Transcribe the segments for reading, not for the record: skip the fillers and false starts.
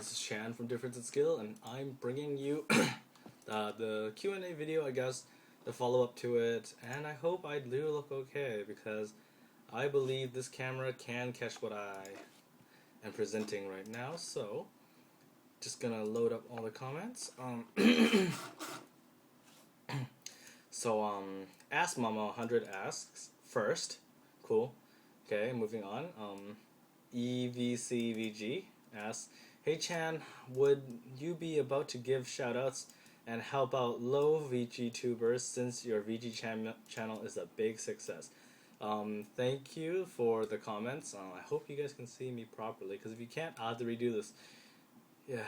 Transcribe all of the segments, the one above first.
this is Shan from DifferenceInSkill, and I'm bringing you the Q&A video, I guess, the follow-up to it, and I hope I do look okay, because I believe this camera can catch what I am presenting right now, so just gonna load up all the comments. Ask Mama 100 asks first. Cool. Okay, moving on. EVCVG asks, "Hey Chan, would you be about to give shoutouts and help out low VG tubers since your VG channel is a big success?" Thank you for the comments. I hope you guys can see me properly, because if you can't, I'll have to redo this. Yeah.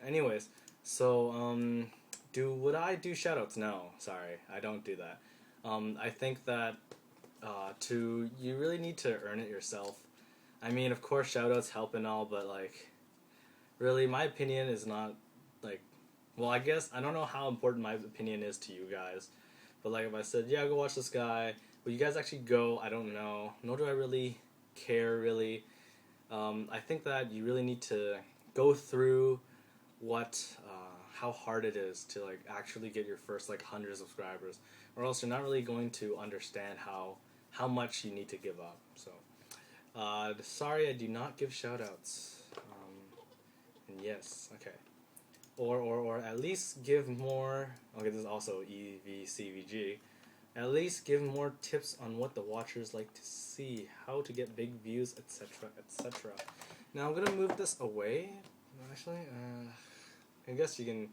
Anyways, so would I do shoutouts? No, sorry, I don't do that. I think that you really need to earn it yourself. I mean, of course, shoutouts help and all, but like, really, my opinion is not like, well, I guess I don't know how important my opinion is to you guys, but like if I said, yeah, go watch this guy, will you guys actually go? I don't know. Nor do I really care, really. I think that you really need to go through how hard it is to like actually get your first like 100 subscribers, or else you're not really going to understand how much you need to give up. So sorry, I do not give shoutouts. And yes, okay. Or at least give more. Okay, this is also EVCVG. At least give more tips on what the watchers like to see, how to get big views, etc., etc. Now I'm gonna move this away. Actually, I guess you can.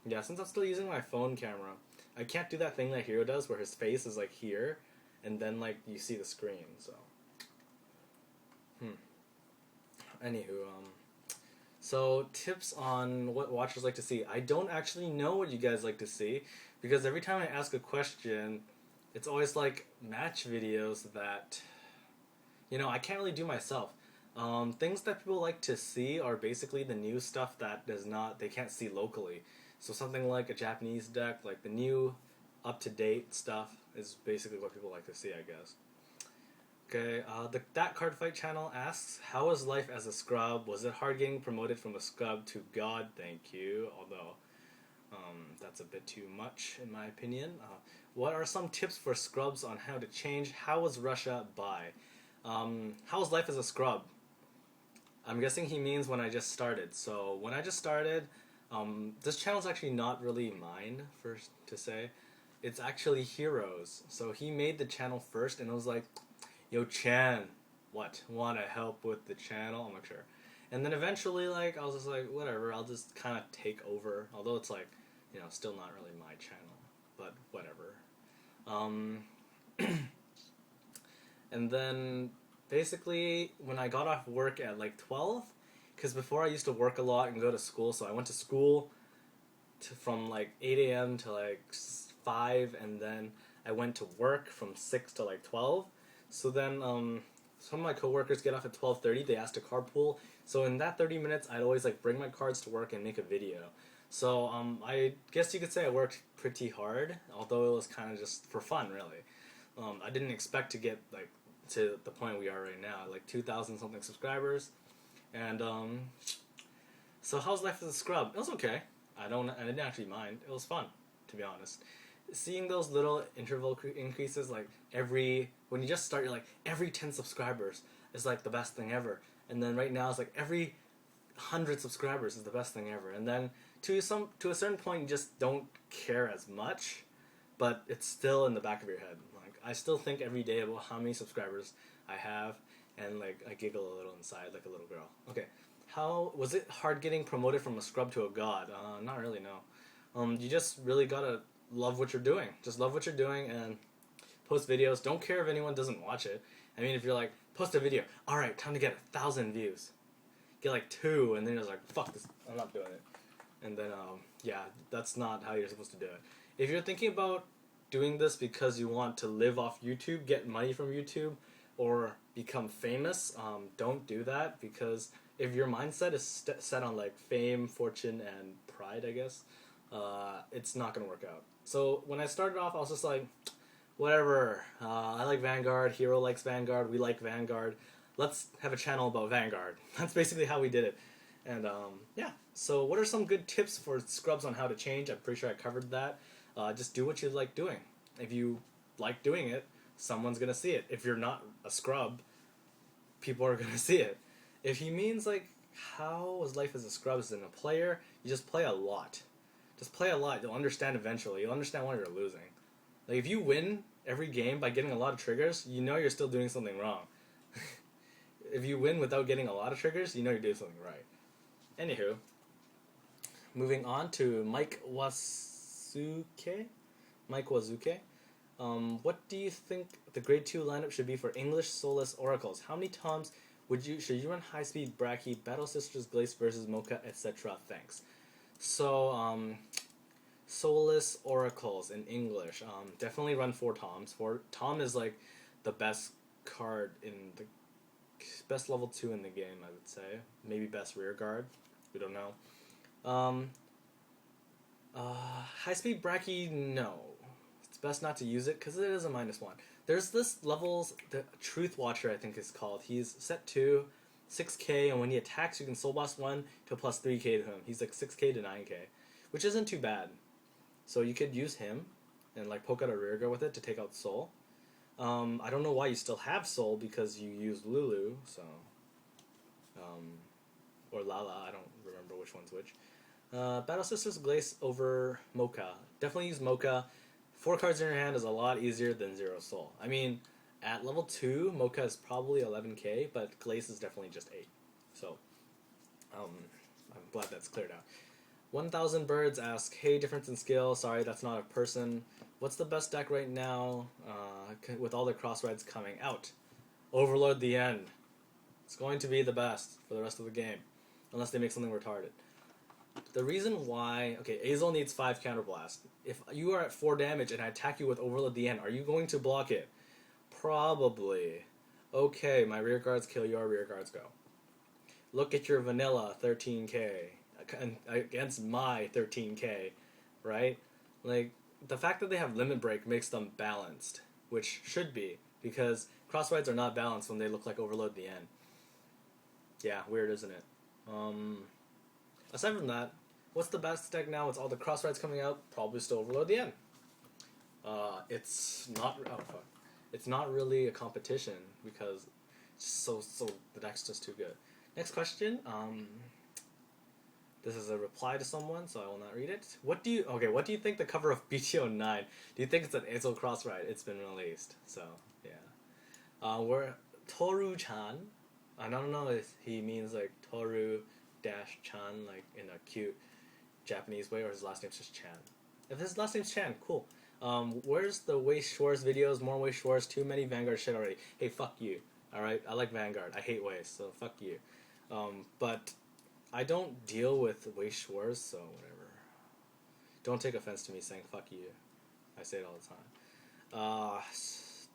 Yeah, since I'm still using my phone camera, I can't do that thing that Hero does, where his face is like here, and then like you see the screen. So, Anywho, so tips on what watchers like to see. I don't actually know what you guys like to see, because every time I ask a question, it's always like match videos that, I can't really do myself. Things that people like to see are basically the new stuff that they can't see locally. So something like a Japanese deck, like the new up-to-date stuff is basically what people like to see, I guess. Okay, That Card Fight channel asks, how is life as a scrub? Was it hard getting promoted from a scrub to god? Thank you, although that's a bit too much in my opinion. What are some tips for scrubs on how to change? How was Russia? Bye. How was life as a scrub? I'm guessing he means when I just started. So when I just started, this channel's actually not really mine to say. It's actually Hero's. So he made the channel first, and it was like, yo Chan, what? Want to help with the channel? I'm not sure. And then eventually, like, I was just like, whatever, I'll just kind of take over. Although it's like, still not really my channel, but whatever. And then basically when I got off work at like 12, because before I used to work a lot and go to school, so I went to school from like 8 a.m. to like 5, and then I went to work from 6 to like 12. So then some of my coworkers get off at 12:30. They asked to carpool, so in that 30 minutes I'd always like bring my cards to work and make a video. So I guess you could say I worked pretty hard, although it was kind of just for fun, really. I didn't expect to get like to the point we are right now, like 2,000 something subscribers. And so how's life as a scrub? It was okay. I didn't actually mind. It was fun, to be honest. Seeing those little interval increases, like when you just start, you're like, every 10 subscribers is like the best thing ever. And then right now it's like every 100 subscribers is the best thing ever. And then to a certain point you just don't care as much, but it's still in the back of your head. Like, I still think every day about how many subscribers I have, and like I giggle a little inside like a little girl. Okay, how was it hard getting promoted from a scrub to a god? Not really, no. You just really gotta love what you're doing. Just love what you're doing and post videos. Don't care if anyone doesn't watch it. I mean, if you're like, post a video, alright, time to get 1,000 views. Get like 2, and then you're like, fuck this, I'm not doing it. And then, yeah, that's not how you're supposed to do it. If you're thinking about doing this because you want to live off YouTube, get money from YouTube, or become famous, don't do that, because if your mindset is set on like fame, fortune, and pride, I guess, it's not going to work out. So when I started off, I was just like, whatever, I like Vanguard, Hero likes Vanguard, we like Vanguard, let's have a channel about Vanguard. That's basically how we did it. And yeah, so what are some good tips for scrubs on how to change? I'm pretty sure I covered that. Just do what you like doing. If you like doing it, someone's gonna see it. If you're not a scrub, people are gonna see it. If he means like how was life as a scrub as in a player, you just play a lot. Just play a lot. You'll understand eventually. You'll understand why you're losing. Like if you win every game by getting a lot of triggers, you know you're still doing something wrong. If you win without getting a lot of triggers, you know you're doing something right. Anywho, moving on to Mike Wazuke. What do you think the grade 2 lineup should be for English Soulless Oracles? How many toms should you run high speed Bracky, Battle Sisters, Glace versus Mocha, etc.? Thanks. So, Soulless Oracles in English. Definitely run 4 toms. Tom is like the best card in the best level 2 in the game, I would say. Maybe best rear guard. We don't know. High speed Bracky, no. It's best not to use it because it is a -1. There's this levels, the Truth Watcher I think is called. He's set 2, 6k, and when he attacks you can soul boss 1 to plus 3k to him. He's like 6k to 9k, which isn't too bad. So you could use him and like poke out a rear guard with it to take out soul. I don't know why you still have soul because you used Lulu, so or Lala, I don't remember which one's which. Battle Sisters Glace over Mocha. Definitely use Mocha. 4 cards in your hand is a lot easier than 0 soul. I mean, at level 2, Mocha is probably 11k, but Glace is definitely just 8. So, I'm glad that's cleared out. 1000 Birds ask, hey, DifferenceInSkill, sorry, that's not a person. What's the best deck right now with all the Crossroads coming out? Overload the End. It's going to be the best for the rest of the game, unless they make something retarded. The reason why... Okay, Hazel needs 5 Counterblast. If you are at 4 damage and I attack you with Overload the End, are you going to block it? Probably. Okay, my rear guards kill your rear guards go. Look at your vanilla 13k against my 13k, right? Like, the fact that they have Limit Break makes them balanced, which should be, because Crossroads are not balanced when they look like Overload the End. Yeah, weird, isn't it? Aside from that, what's the best deck now? It's all the Crossroads coming out. Probably still Overload the End. It's not. Oh fuck! It's not really a competition because it's so the deck's just too good. Next question. This is a reply to someone, so I will not read it. What do you think the cover of BTO 9? Do you think it's an Hazel Cross ride? It's been released, so yeah. We're Toru-chan. I don't know if he means like Toru-chan, like in a cute Japanese way, or his last name's just Chan. If his last name's Chan, cool. Where's the Waste Shores videos? More Waste Shores, too many Vanguard shit already. Hey, fuck you. Alright? I like Vanguard. I hate Waste, so fuck you. But I don't deal with Waste Shores, so whatever. Don't take offense to me saying fuck you. I say it all the time.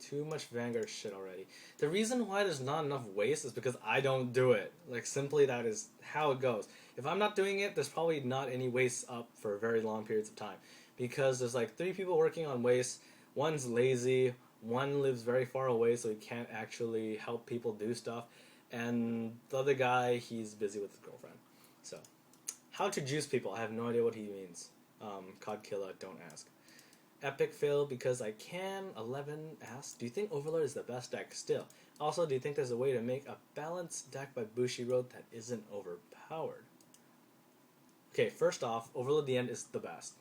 Too much Vanguard shit already. The reason why there's not enough Waste is because I don't do it. Like, simply that is how it goes. If I'm not doing it, there's probably not any Waste up for very long periods of time. Because there's like 3 people working on Waste, one's lazy, one lives very far away so he can't actually help people do stuff, and the other guy, he's busy with his girlfriend. So, how to juice people, I have no idea what he means. Codkilla, don't ask. Epic fail because I can. 11 asks, do you think Overlord is the best deck still? Also, do you think there's a way to make a balanced deck by Bushiroad that isn't overpowered? Okay, first off, Overload the End is the best.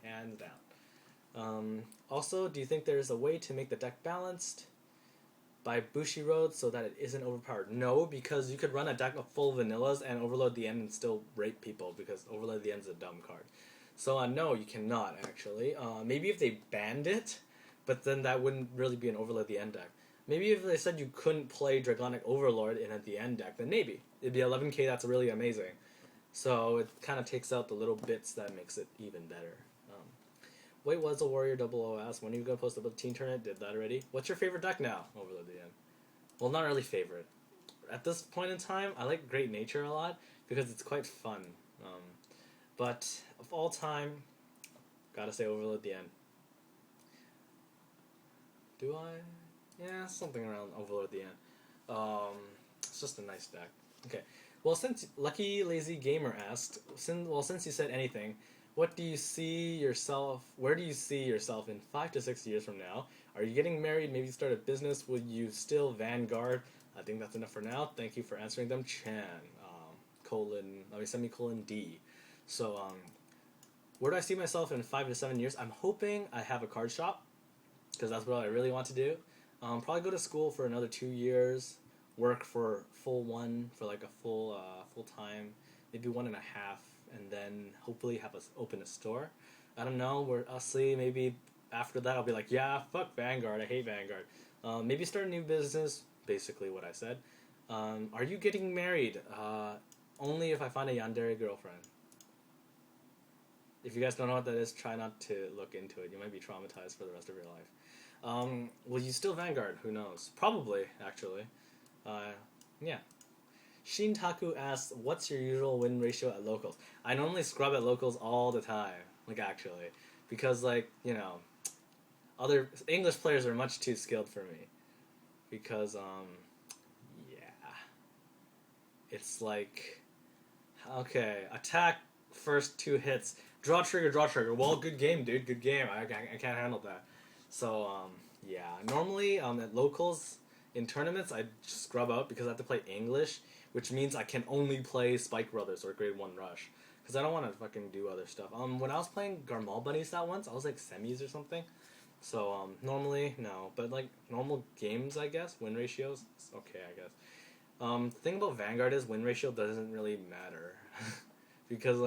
Hands down. Also, do you think there's a way to make the deck balanced by Bushiroad so that it isn't overpowered? No, because you could run a deck of full vanillas and Overload the End and still rape people, because Overload the End is a dumb card. So, no, you cannot, actually. Maybe if they banned it, but then that wouldn't really be an Overload the End deck. Maybe if they said you couldn't play Dragonic Overlord in a the End deck, then maybe. It'd be 11k, that's really amazing. So, it kind of takes out the little bits that makes it even better. Wait, was a Warrior 00 asked, when are you going to post about the teen tournament? Did that already. What's your favorite deck now? Overload the End. Well, not really favorite. At this point in time, I like Great Nature a lot because it's quite fun. But of all time, gotta say Overload the End. Do I? Yeah, something around Overload the End. It's just a nice deck. Okay. Well, since Lucky Lazy Gamer asked, since you said anything, what do you see yourself? Where do you see yourself in 5 to 6 years from now? Are you getting married? Maybe start a business? Will you still Vanguard? I think that's enough for now. Thank you for answering them, Chan. Semicolon D. So, where do I see myself in 5 to 7 years? I'm hoping I have a card shop, because that's what I really want to do. Probably go to school for another 2 years, work for full time, maybe 1.5, and then hopefully open a store. I don't know. I'll see. Maybe after that I'll be like, yeah, fuck Vanguard. I hate Vanguard. Maybe start a new business. Basically, what I said. Are you getting married? Only if I find a yandere girlfriend. If you guys don't know what that is, try not to look into it. You might be traumatized for the rest of your life. Will you still Vanguard? Who knows? Probably, actually. Yeah. Shintaku asks, what's your usual win ratio at locals? I normally scrub at locals all the time. Actually. Because, other English players are much too skilled for me. Because, yeah. It's okay, attack first 2 hits. Draw trigger. Well, good game, dude. Good game. I can't handle that. So, yeah. Normally, at locals, in tournaments, I just scrub out because I have to play English, which means I can only play Spike Brothers or Grade 1 Rush. Because I don't want to fucking do other stuff. When I was playing Garmal Bunnies that once, I was semis or something. So, normally, no. But, normal games, I guess, win ratios, it's okay, I guess. The thing about Vanguard is win ratio doesn't really matter. Because,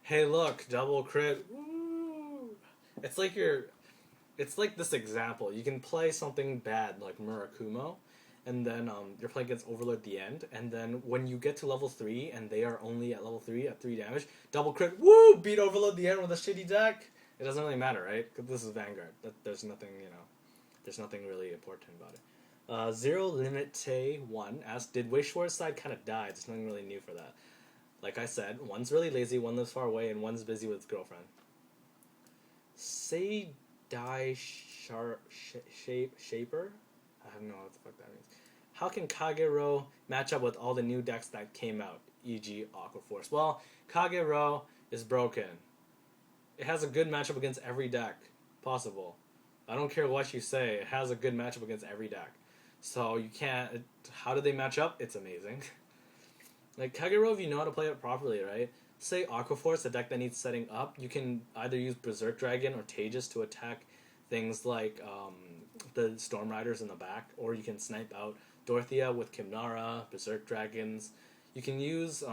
hey, look, double crit, woo! It's like this example. You can play something bad, like Murakumo, and then you're playing against Overlord at the end, and then when you get to level 3, and they are only at level 3 at 3 damage, double crit, woo! Beat Overlord at the end with a shitty deck. It doesn't really matter, right? Because this is Vanguard. There's nothing, there's nothing really important about it. Zero Limite 1 asks, did Wishwar's side kind of die? There's nothing really new for that. Like I said, one's really lazy, one lives far away, and one's busy with his girlfriend. Say Die Shaper? I don't know what the fuck that means. How can Kagero match up with all the new decks that came out, e.g. Aqua Force? Well, Kagero is broken. It has a good matchup against every deck possible. I don't care what you say, it has a good matchup against every deck. So you can't... How do they match up? It's amazing. Kagero, if you know how to play it properly, right? Say Aqua Force, a deck that needs setting up, you can either use Berserk Dragon or Tejas to attack things like the Storm Riders in the back, or you can snipe out Dorothea with Kimnara, Berserk Dragons. You can use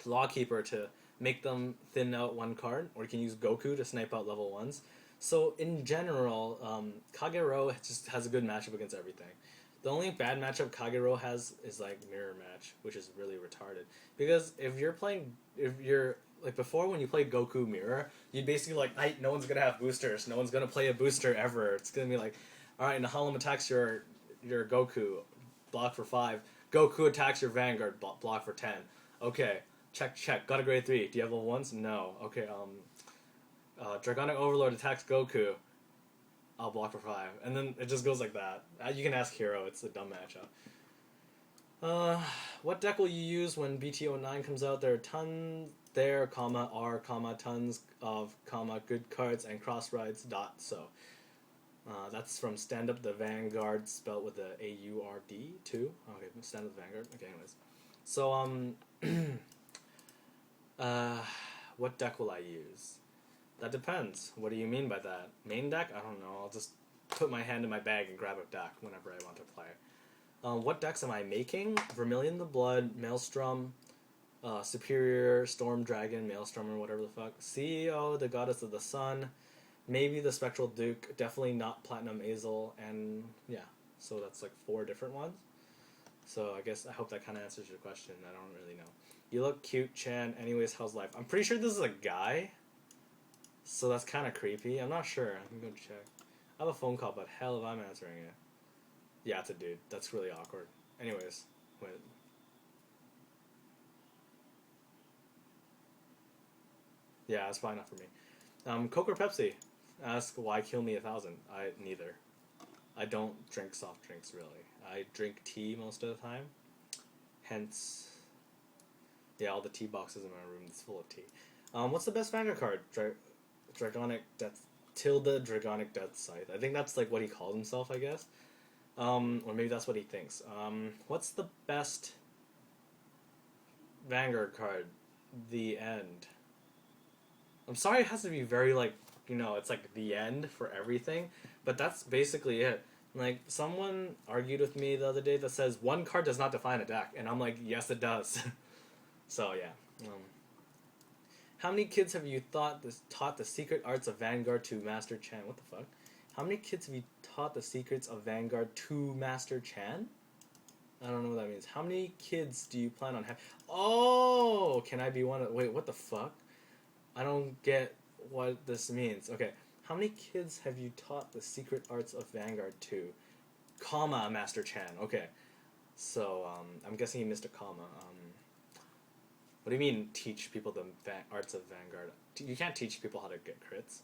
Lawkeeper to make them thin out one card, or you can use Goku to snipe out level 1s. So in general, Kagero just has a good matchup against everything. The only bad matchup Kagero has is Mirror Match, which is really retarded. Because if you're before when you played Goku Mirror, you'd basically no one's gonna have boosters, no one's gonna play a booster ever. It's gonna be alright, Nahalem attacks your Goku, block for 5. Goku attacks your Vanguard, block for 10. Okay, check, got a grade 3. Do you have level 1s? No. Okay, Dragonic Overlord attacks Goku. I'll block for 5. And then it just goes like that. You can ask Hero, it's a dumb matchup. What deck will you use when BT09 comes out? There are tons tons of, good cards and Crossroads, so. That's from Stand Up the Vanguard, spelled with the A-U-R-D, too. Okay, Stand Up the Vanguard. Okay, anyways. So, what deck will I use? That depends. What do you mean by that? Main deck? I don't know. I'll just put my hand in my bag and grab a deck whenever I want to play. What decks am I making? Vermilion the Blood, Maelstrom, Superior, Storm Dragon, Maelstrom, or whatever the fuck. CEO, the Goddess of the Sun, maybe the Spectral Duke, definitely not Platinum Hazel, and yeah. So that's 4 different ones. So I hope that kind of answers your question. I don't really know. You look cute, Chan. Anyways, how's life? I'm pretty sure this is a guy. So that's kind of creepy. I'm not sure. I can go check. I have a phone call, but hell if I'm answering it. Yeah, it's a dude. That's really awkward. Anyways, wait. Yeah, that's probably not for me. Coke or Pepsi? Ask why kill me 1,000. Neither. I don't drink soft drinks really. I drink tea most of the time. Hence, Yeah, all the tea boxes in my room is full of tea. What's the best Vanguard card? Dragonic Death... Dragonic Death Scythe. I think that's like what he calls himself, I guess. Or maybe that's what he thinks. What's the best Vanguard card? The End. I'm sorry it has to be very, like, you know, it's like the end for everything, but that's basically it. Like, someone argued with me the other day that says one card does not define a deck, and I'm like, yes, it does. So, yeah. How many kids have you taught the secret arts of Vanguard to Master Chan? What the fuck? How many kids have you taught the secrets of Vanguard to Master Chan? I don't know what that means. How many kids do you plan on having? Oh! Can I be one of... Wait, what the fuck? I don't get what this means. Okay. How many kids have you taught the secret arts of Vanguard to? Comma, Master Chan. Okay. So, I'm guessing he missed a comma. What do you mean, teach people the arts of Vanguard? You can't teach people how to get crits.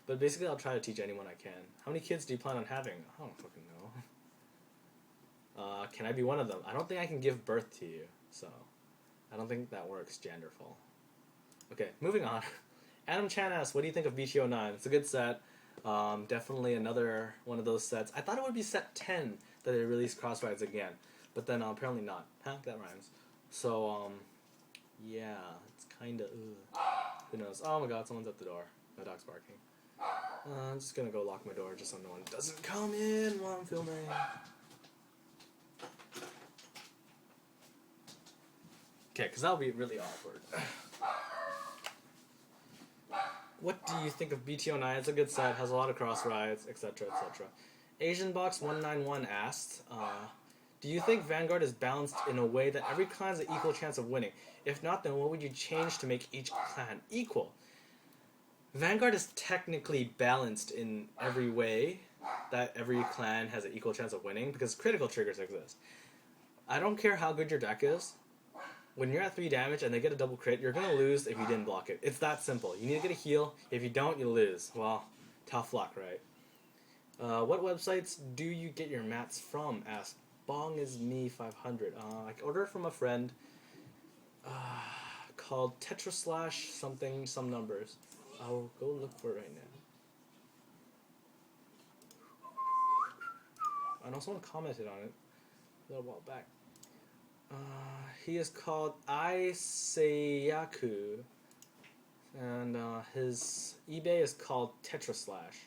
But basically, I'll try to teach anyone I can. How many kids do you plan on having? I don't fucking know. Can I be one of them? I don't think I can give birth to you, so I don't think that works, Janderfall. Okay, moving on. Adam Chan asks, what do you think of BTO9? It's a good set. Definitely another one of those sets. I thought it would be set 10 that they released Crossroads again, but then apparently not. Huh? That rhymes. So, yeah, it's kind of... Who knows? Oh my god, someone's at the door. My dog's barking. I'm just gonna go lock my door just so no one doesn't come in while I'm filming. Okay, because that'll be really awkward. What do you think of BTO9? It's a good set, has a lot of cross-rides, etc., etc. AsianBox191 asked, do you think Vanguard is balanced in a way that every clan has an equal chance of winning? If not, then what would you change to make each clan equal? Vanguard is technically balanced in every way that every clan has an equal chance of winning, because critical triggers exist. I don't care how good your deck is. When you're at 3 damage and they get a double crit, you're going to lose if you didn't block it. It's that simple. You need to get a heal. If you don't, you lose. Well, tough luck, right? What websites do you get your mats from? Asked BongIsMe500. I ordered it from a friend called Tetraslash something, some numbers. I'll go look for it right now. I know someone commented on it a little while back. He is called Aiseyaku, and his eBay is called Tetraslash.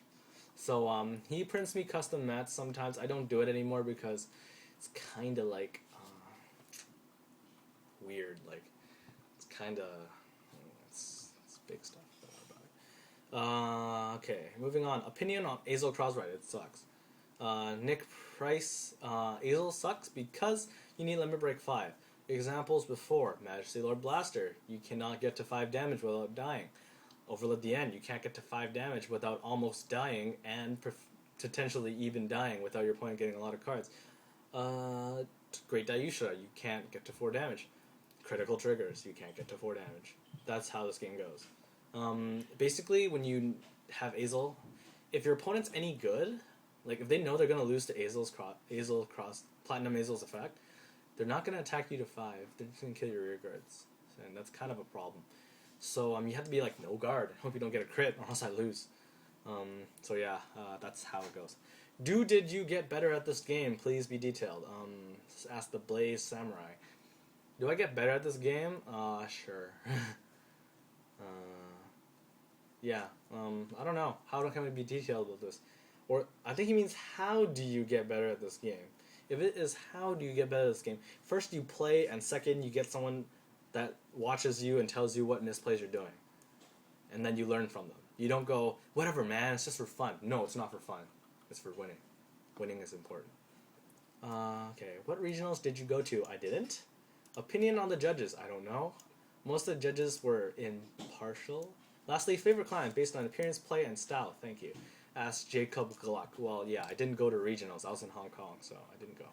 So he prints me custom mats sometimes. I don't do it anymore because it's kind of like weird. Like it's kind of it's big stuff. Okay, moving on. Opinion on Hazel Cross, right? It sucks. Nick Price, Hazel sucks because you need Limit Break 5. Examples before, Majesty Lord Blaster, you cannot get to 5 damage without dying. Overload the End, you can't get to 5 damage without almost dying and potentially even dying without your opponent getting a lot of cards. Great Dayusha, you can't get to 4 damage. Critical Triggers, you can't get to 4 damage. That's how this game goes. Basically, when you have Hazel, if your opponent's any good, like if they know they're going to lose to Hazel Cross, Platinum Hazel's effect, they're not going to attack you to 5. They're just going to kill your rear guards. And that's kind of a problem. So you have to be like, no guard. I hope you don't get a crit or else I lose. So yeah, that's how it goes. Did you get better at this game? Please be detailed. Ask the Blaze Samurai. Do I get better at this game? Sure. Yeah, I don't know. How can we be detailed about this? Or, I think he means, how do you get better at this game? If it is, how do you get better at this game? First, you play, and second, you get someone that watches you and tells you what misplays you're doing. And then you learn from them. You don't go, whatever, man, it's just for fun. No, it's not for fun. It's for winning. Winning is important. Okay, what regionals did you go to? I didn't. Opinion on the judges? I don't know. Most of the judges were impartial. Lastly, favorite clan based on appearance, play, and style. Thank you. Asked Jacob Gluck. Well, yeah, I didn't go to regionals. I was in Hong Kong, so I didn't go.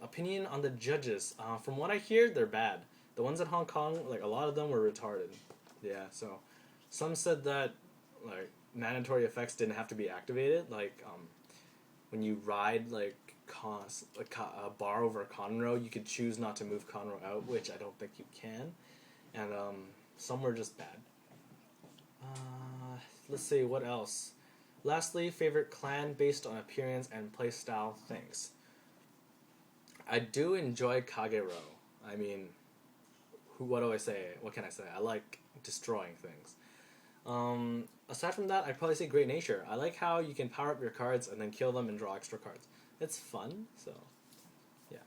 Opinion on the judges. From what I hear, they're bad. The ones in Hong Kong, like, a lot of them were retarded. Yeah, so some said that, like, mandatory effects didn't have to be activated. Like, when you ride like a bar over a Conroe, you could choose not to move Conroe out, which I don't think you can, and some were just bad. Let's see what else. Lastly, favorite clan based on appearance and playstyle things. I do enjoy Kagero. I mean, what do I say? What can I say? I like destroying things. Aside from that, I'd probably say Great Nature. I like how you can power up your cards and then kill them and draw extra cards. It's fun, so yeah.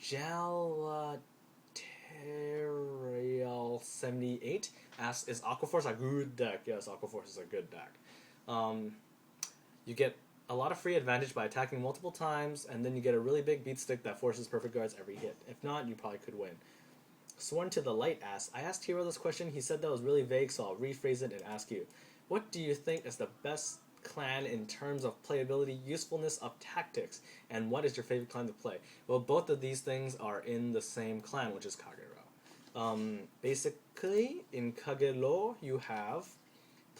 Jalaterial78 asks, is Aquaforce a good deck? Yes, Aquaforce is a good deck. You get a lot of free advantage by attacking multiple times, and then you get a really big beat stick that forces perfect guards every hit. If not, you probably could win. Sworn to the Light asks, I asked Hero this question, he said that was really vague, so I'll rephrase it and ask you. What do you think is the best clan in terms of playability, usefulness of tactics, and what is your favorite clan to play? Well, both of these things are in the same clan, which is Kagero. Basically, in Kagero, you have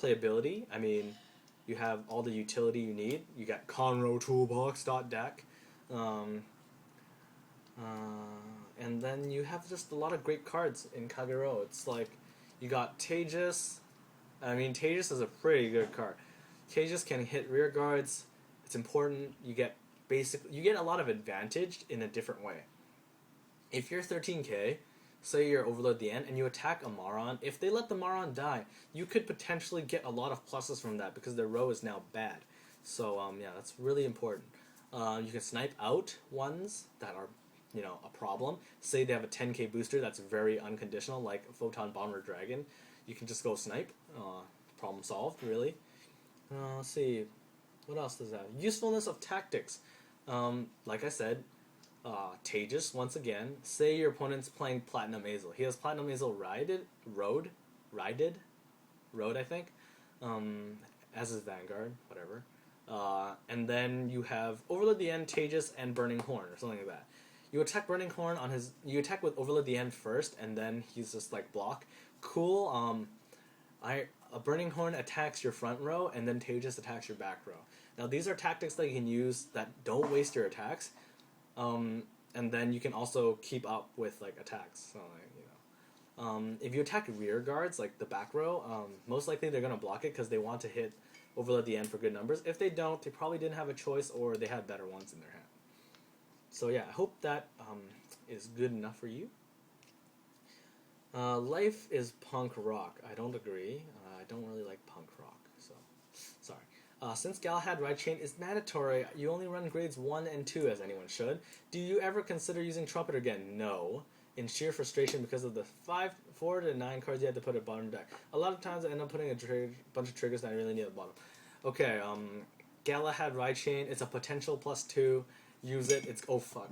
playability. I mean, you have all the utility you need. You got Conroe Toolbox .deck. And then you have just a lot of great cards in Kagero. It's like, you got Tejas. I mean, Tejas is a pretty good card. Tejas can hit rear guards. It's important. You get a lot of advantage in a different way. If you're 13k, say you're Overlord at the end, and you attack a Maron, if they let the Maron die, you could potentially get a lot of pluses from that because their row is now bad. So, yeah, that's really important. You can snipe out ones that are, a problem. Say they have a 10k booster that's very unconditional, like Photon Bomber Dragon. You can just go snipe. Problem solved, really. Let's see. What else does that have? Usefulness of tactics. Like I said, Tejas, once again. Say your opponent's playing Platinum Hazel. He has Platinum Hazel Road, I think. As his Vanguard, whatever. And then you have Overload the End, Tejas, and Burning Horn, or something like that. You attack Burning Horn on his... You attack with Overload the End first, and then he's just, like, block. Cool, a Burning Horn attacks your front row, and then Tejas attacks your back row. Now, these are tactics that you can use that don't waste your attacks, and then you can also keep up with, like, attacks. So, like, if you attack rear guards, like the back row, most likely they're going to block it because they want to hit Overload the End for good numbers. If they don't, they probably didn't have a choice, or they had better ones in their hand. So yeah, I hope that is good enough for you. Life is punk rock. I don't agree. I don't really like punk rock, so sorry. Since Galahad Ride Chain is mandatory, you only run grades 1 and 2 as anyone should. Do you ever consider using Trumpeter again? No. In sheer frustration because of the 4 to 9 cards you had to put at bottom deck. A lot of times I end up putting a bunch of triggers that I really need at the bottom. Okay, Galahad Ride Chain, it's a potential +2. Use it. It's... Oh, fuck.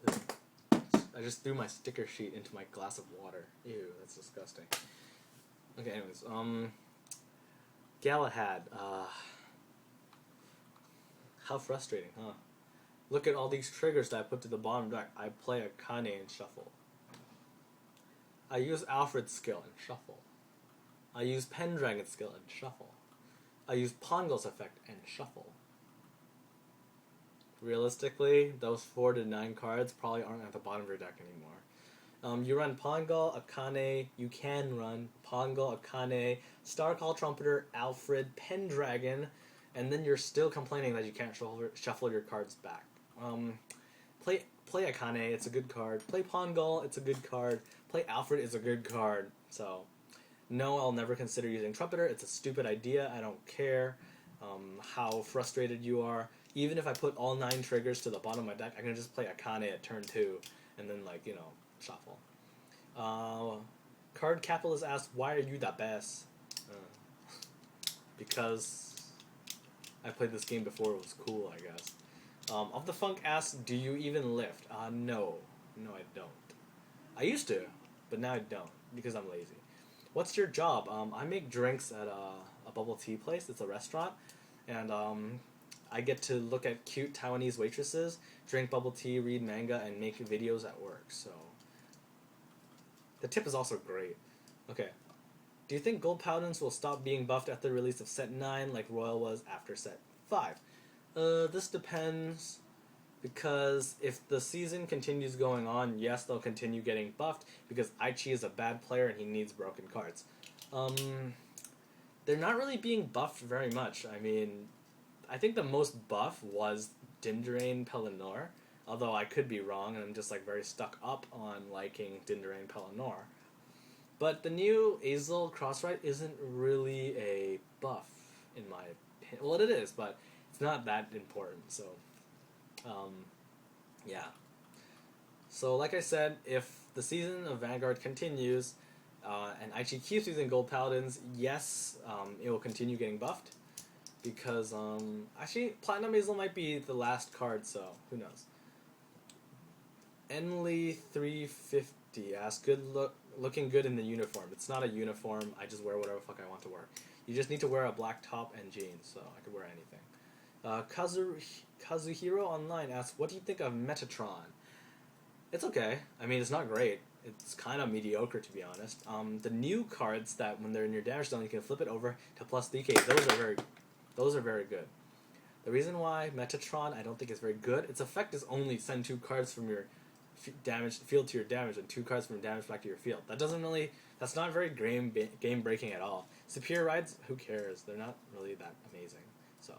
I just threw my sticker sheet into my glass of water. Ew, that's disgusting. Okay, anyways. Galahad. How frustrating, huh? Look at all these triggers that I put to the bottom deck. I play Akane and shuffle. I use Alfred's skill and shuffle. I use Pendragon's skill and shuffle. I use Pongal's effect and shuffle. Realistically, those 4 to 9 cards probably aren't at the bottom of your deck anymore. You run Pongal, Akane, you can run Pongal, Akane, Starcall Trumpeter, Alfred, Pendragon, and then you're still complaining that you can't shuffle your cards back. Play Akane, it's a good card. Play Pongal, it's a good card. Play Alfred, it's a good card. So, no, I'll never consider using Trumpeter. It's a stupid idea. I don't care how frustrated you are. Even if I put all 9 triggers to the bottom of my deck, I can just play Akane at turn 2, and then, like, shuffle. Card Capitalist asks, why are you the best? Because I played this game before it was cool, I guess. Of the Funk asks, do you even lift? No. No, I don't. I used to, but now I don't, because I'm lazy. What's your job? I make drinks at a bubble tea place. It's a restaurant, and I get to look at cute Taiwanese waitresses, drink bubble tea, read manga, and make videos at work, so... The tip is also great. Okay. Do you think Gold Paladins will stop being buffed after the release of Set 9 like Royal was after Set 5? This depends, because if the season continues going on, yes, they'll continue getting buffed, because Aichi is a bad player and he needs broken cards. They're not really being buffed very much. I mean, I think the most buff was Dindrain Pelennor, although I could be wrong, and I'm just like very stuck up on liking Dindrain Pelennor. But the new Hazel Cross isn't really a buff, in my opinion. Well, it is, but it's not that important, so... yeah. So, like I said, if the season of Vanguard continues, and Aichi keeps using Gold Paladins, yes, it will continue getting buffed. Because, actually, Platinum Hazel might be the last card, so who knows. Enly350 asks, looking good in the uniform. It's not a uniform, I just wear whatever the fuck I want to wear. You just need to wear a black top and jeans, so I could wear anything. Kazuhiro Online asks, what do you think of Metatron? It's okay. I mean, it's not great. It's kind of mediocre, to be honest. The new cards that, when they're in your damage zone, you can flip it over to plus DK. Those are very good. The reason why Metatron I don't think is very good, its effect is only send 2 cards from your damage field to your damage and 2 cards from your damage back to your field. That's not very game breaking at all. Superior Rides, who cares? They're not really that amazing. So,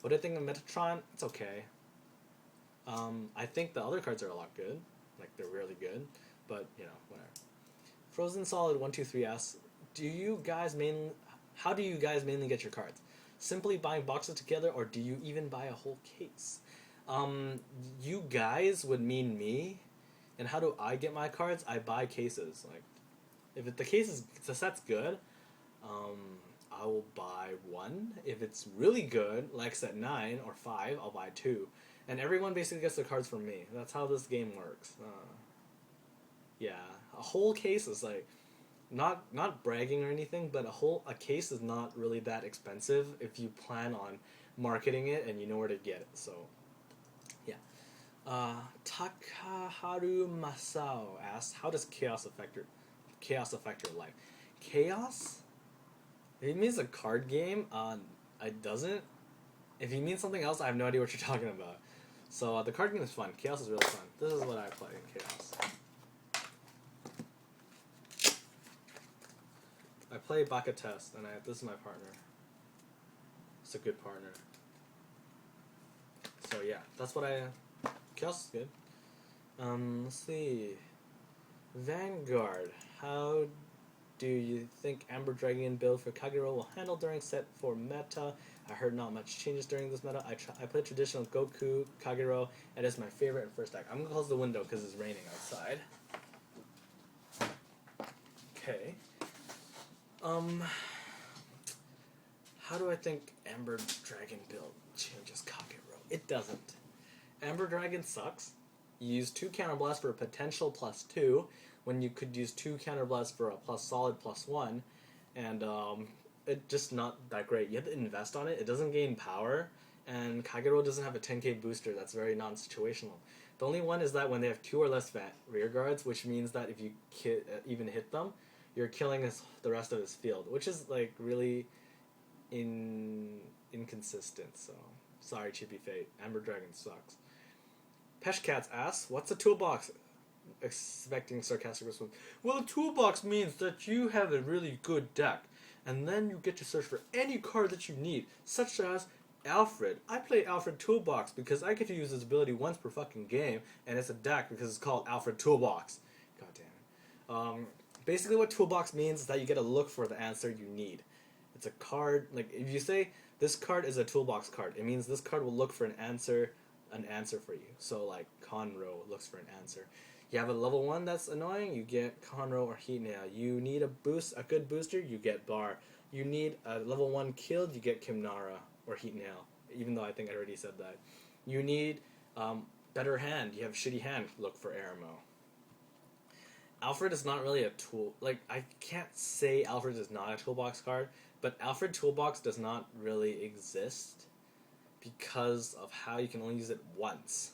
what do I think of Metatron? It's okay. I think the other cards are a lot good. Like, they're really good. But, you know, whatever. Frozen Solid 123 asks, how do you guys mainly get your cards? Simply buying boxes together, or do you even buy a whole case? You guys would mean me, and how do I get my cards? I buy cases. Like, if the set's good, I will buy 1. If it's really good, like set 9 or 5, I'll buy 2. And everyone basically gets the cards from me. That's how this game works. Yeah, a whole case is like, not bragging or anything, but a case is not really that expensive if you plan on marketing it and you know where to get it. So, yeah. Takaharu Masao asks, how does chaos affect your life? Chaos? If it means a card game, it doesn't. If you mean something else, I have no idea what you're talking about. So the card game is fun. Chaos is really fun. This is what I play in Chaos. I play Baka Test, and this is my partner. It's a good partner. So yeah, that's what Chaos is good. Let's see. Vanguard. How do you think Amber Dragon build for Kagero will handle during set 4 meta? I heard not much changes during this meta. I play traditional Goku, Kagero, and it's my favorite in first deck. I'm going to close the window because it's raining outside. Okay. How do I think Amber Dragon build changes Kagero? It doesn't. Amber Dragon sucks. You use 2 counterblasts for a potential +2, when you could use 2 counterblasts for a solid +1, and it's just not that great. You have to invest on it. It doesn't gain power, and Kagero doesn't have a 10k booster. That's very non-situational. The only one is that when they have 2 or less rear guards, which means that if you even hit them, you're killing the rest of his field, which is like really inconsistent. So sorry, Chippy Fate. Amber Dragon sucks. Peshcats asks, what's a toolbox? Expecting sarcastic response. Well, a toolbox means that you have a really good deck, and then you get to search for any card that you need, such as Alfred. I play Alfred Toolbox because I get to use his ability once per fucking game, and it's a deck because it's called Alfred Toolbox. God damn it. Basically what Toolbox means is that you get to look for the answer you need. It's a card, like if you say this card is a Toolbox card, it means this card will look for an answer for you. So like Conroe looks for an answer. You have a level 1 that's annoying, you get Conroe or Heat Nail. You need a good booster, you get Bar. You need a level 1 killed, you get Kimnara or Heat Nail, even though I think I already said that. You need better hand, you have shitty hand, look for Aramo. Alfred is not really a tool, like I can't say Alfred is not a toolbox card, but Alfred Toolbox does not really exist because of how you can only use it once.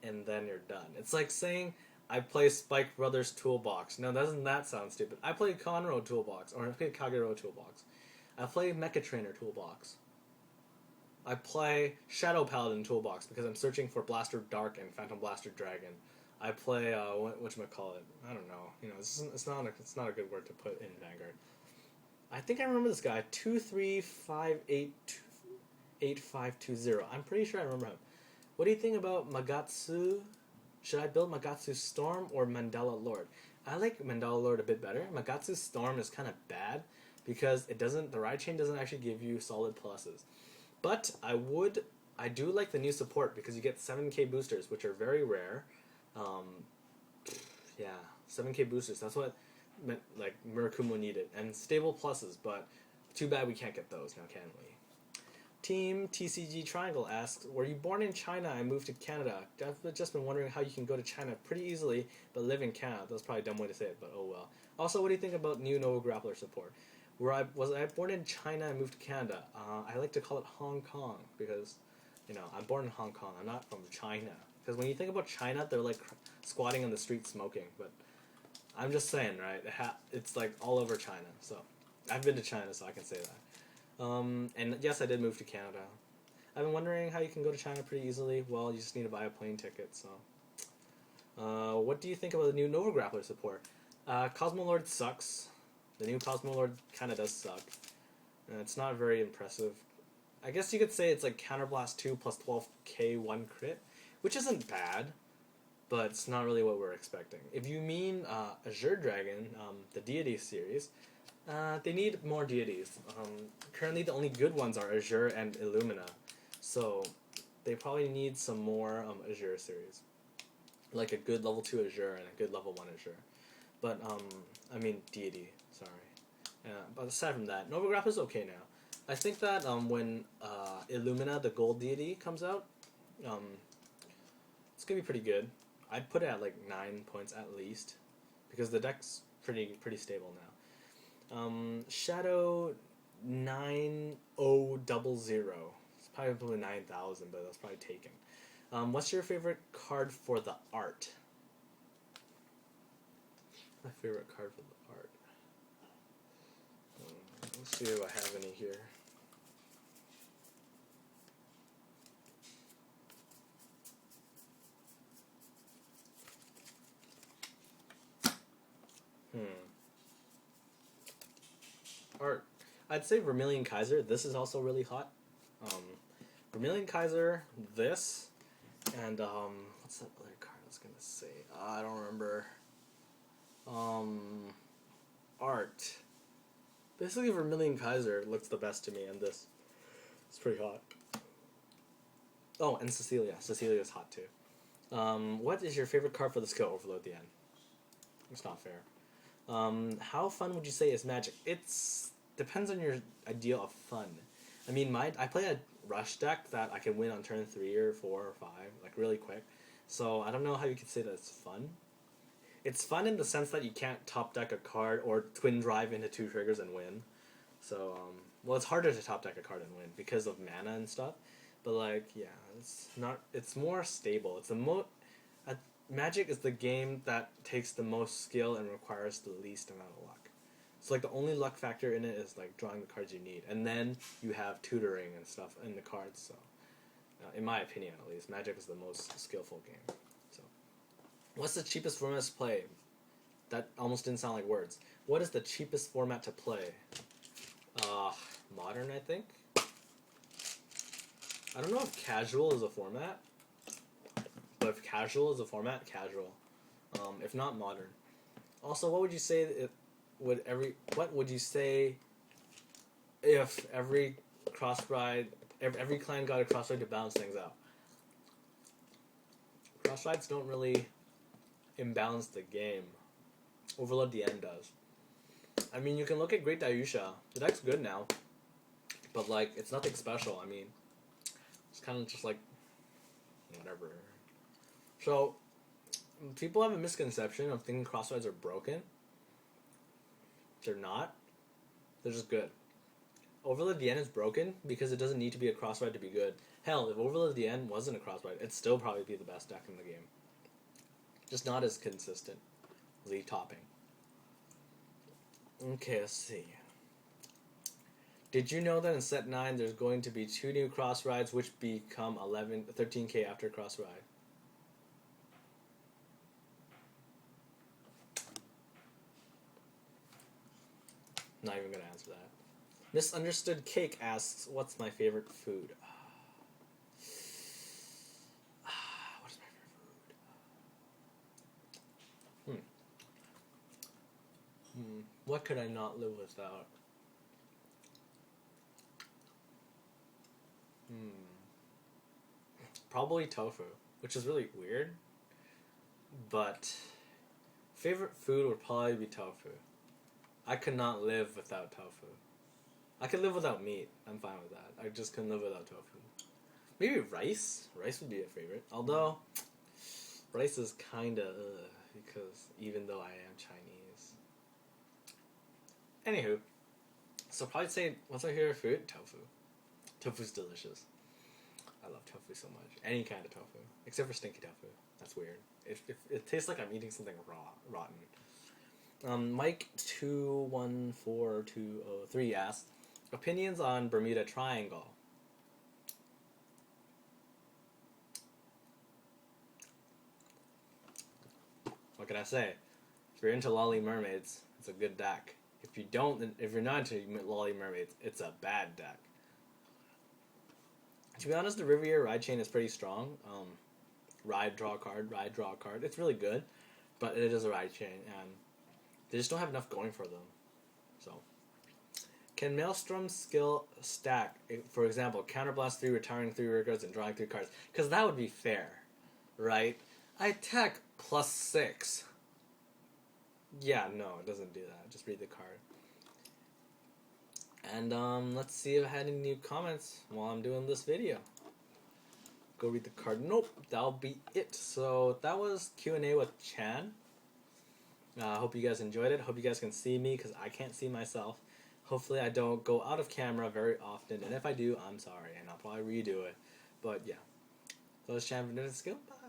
And then you're done. It's like saying I play Spike Brothers Toolbox. Now, doesn't that sound stupid? I play Conroe Toolbox, or I play Kagero Toolbox. I play Mechatrainer Toolbox. I play Shadow Paladin Toolbox because I'm searching for Blaster Dark and Phantom Blaster Dragon. I play whatchamacallit? I don't know. You know, it's not a good word to put in Vanguard. I think I remember this guy, 23588520. I'm pretty sure I remember him. What do you think about Magatsu? Should I build Magatsu Storm or Mandala Lord? I like Mandala Lord a bit better. Magatsu Storm is kind of bad because the ride chain doesn't actually give you solid pluses. But I do like the new support because you get 7k boosters, which are very rare. 7k boosters. That's what Murakumo needed, and stable pluses. But too bad we can't get those now, can we? Team TCG Triangle asks, were you born in China and moved to Canada? I've just been wondering how you can go to China pretty easily, but live in Canada. That's probably a dumb way to say it, but oh well. Also, what do you think about new Nova Grappler support? Was I born in China and moved to Canada? I like to call it Hong Kong because, I'm born in Hong Kong. I'm not from China. Because when you think about China, they're like squatting on the street smoking. But I'm just saying, right? It's like all over China. So I've been to China, so I can say that. And yes, I did move to Canada. I've been wondering how you can go to China pretty easily. Well, you just need to buy a plane ticket. So, what do you think about the new Nova Grappler support? Cosmo Lord sucks. The new Cosmo Lord kind of does suck. It's not very impressive. I guess you could say it's like Counterblast 2 plus 12k 1 crit, which isn't bad, but it's not really what we're expecting. If you mean Azure Dragon, the Deity series, they need more deities. Currently, the only good ones are Azure and Illumina, so they probably need some more Azure series, like a good level 2 Azure and a good level 1 Azure. But deity. Sorry. But aside from that, Nova Grappler is okay now. I think that when Illumina, the gold deity, comes out, it's gonna be pretty good. I'd put it at like 9 points at least, because the deck's pretty stable now. Shadow 9000. It's probably 9,000, but that's probably taken. What's your favorite card for the art? My favorite card for the art. Let's see if I have any here. Art. I'd say Vermilion Kaiser. This is also really hot. Vermilion Kaiser, this, and what's that other card I was gonna say? I don't remember. Art. Basically, Vermilion Kaiser looks the best to me, and this. It's pretty hot. Oh, and Cecilia. Cecilia's hot too. What is your favorite card for the skill overload at the end? It's not fair. How fun would you say is Magic? It's depends on your idea of fun. I mean, I play a rush deck that I can win on turn 3 or 4 or 5, like really quick. So I don't know how you could say that it's fun. It's fun in the sense that you can't top deck a card or twin drive into 2 triggers and win. So it's harder to top deck a card and win because of mana and stuff. But it's more stable. Magic is the game that takes the most skill and requires the least amount of luck. So the only luck factor in it is drawing the cards you need, and then you have tutoring and stuff in the cards. So, in my opinion, at least, Magic is the most skillful game. So, what's the cheapest format to play? That almost didn't sound like words. What is the cheapest format to play? Modern, I think. I don't know if Casual is a format. But if Casual is a format, Casual. If not, Modern. Also, what would you say if every every clan got a cross ride to balance things out? Cross rides don't really imbalance the game. Overload the end does. I mean, you can look at Great Dayusha. The deck's good now, but it's nothing special. I mean, it's kind of just whatever. So, people have a misconception of thinking crossrides are broken. They're not. They're just good. Overload the End is broken because it doesn't need to be a crossride to be good. Hell, if Overload the End wasn't a crossride, it'd still probably be the best deck in the game. Just not as consistent. Leaf topping. Okay, let's see. Did you know that in set 9 there's going to be 2 new cross rides which become 13k after cross ride? Not even gonna answer that. Misunderstood Cake asks, what's my favorite food? What is my favorite food? What could I not live without? Probably tofu, which is really weird, but favorite food would probably be tofu. I could not live without tofu. I could live without meat. I'm fine with that. I just couldn't live without tofu. Maybe rice. Rice would be a favorite. Although, rice is kinda because even though I am Chinese. Anywho, so probably say, what's my favorite food? Tofu. Tofu's delicious. I love tofu so much. Any kind of tofu. Except for stinky tofu. That's weird. It tastes like I'm eating something rotten. Mike214203 asks, opinions on Bermuda Triangle. What can I say? If you're into lolly mermaids, it's a good deck. If you're not into lolly mermaids, it's a bad deck. To be honest, the Riviera ride chain is pretty strong. Ride, draw a card. It's really good, but it is a ride chain, and they just don't have enough going for them. So, can Maelstrom's skill stack, for example, counterblast 3, retiring 3 records, and drawing 3 cards? Because that would be fair, right? I attack +6. Yeah, no, it doesn't do that. Just read the card. And let's see if I had any new comments while I'm doing this video. Go read the card. Nope, that'll be it. So that was Q&A with Chan. I hope you guys enjoyed it. Hope you guys can see me because I can't see myself. Hopefully I don't go out of camera very often, and if I do, I'm sorry, and I'll probably redo it. But yeah, so it's Chan from DifferenceInSkill. Bye.